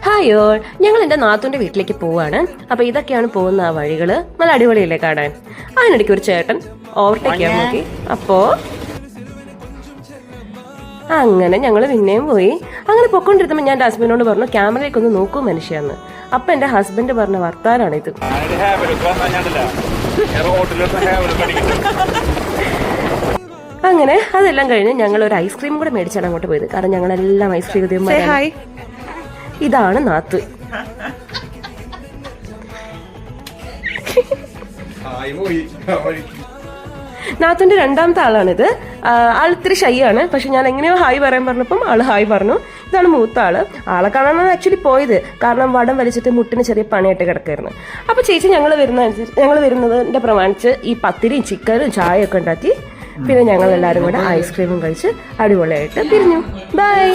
Hi all, ഞങ്ങൾ എൻ്റെ നാത്തൂൻ്റെ വീട്ടിലേക്ക് പോവാണ്. അപ്പോൾ ഇതൊക്കെയാണ് പോകുന്ന ആ വഴികൾ. നല്ല അടിപൊളിയല്ലേ കാണാൻ. അതിനിടയ്ക്ക് ഒരു ചേട്ടൻ ഓവർടേക്ക് ചെയ്യാൻ നോക്കി. അപ്പോൾ അങ്ങനെ ഞങ്ങൾ പിന്നെയും പോയി. അങ്ങനെ പൊക്കോണ്ടിരുന്നപ്പോൾ ഞാൻ എൻ്റെ ഹസ്ബൻഡിനോട് പറഞ്ഞു, ക്യാമറയിലേക്കൊന്ന് നോക്കൂ മനുഷ്യന്ന്. അപ്പം എൻ്റെ ഹസ്ബൻഡ് പറഞ്ഞ വർത്താനാണിത്. അങ്ങനെ അതെല്ലാം കഴിഞ്ഞ് ഞങ്ങൾ ഒരു ഐസ്ക്രീം കൂടെ മേടിച്ചാണ് അങ്ങോട്ട് പോയത്. കാരണം ഞങ്ങളെല്ലാം ഐസ്ക്രീം ഇതാണ് നാത്ത്. നാത്തുന്റെ രണ്ടാമത്തെ ആളാണിത്. ആൾ ഇത്തിരി ഷൈ ആണ്. പക്ഷെ ഞാൻ എങ്ങനെയോ ഹായ് പറയാൻ പറഞ്ഞപ്പം ആള് ഹായ് പറഞ്ഞു. ഇതാണ് മൂത്ത ആള്. ആളെ കാണാനാണ് ആക്ച്വലി പോയത്. കാരണം വടം വലിച്ചിട്ട് മുട്ടിന് ചെറിയ പണിയായിട്ട് കിടക്കായിരുന്നു. അപ്പൊ ചേച്ചി ഞങ്ങൾ വരുന്നതിന്റെ പ്രമാണിച്ച് ഈ പത്തിരിയും ചിക്കനും ചായയൊക്കെ ഉണ്ടാക്കി. പിന്നെ ഞങ്ങൾ എല്ലാവരും കൂടെ ഐസ്ക്രീമും കഴിച്ച് അടിപൊളിയായിട്ട് പിരിഞ്ഞു. ബൈ.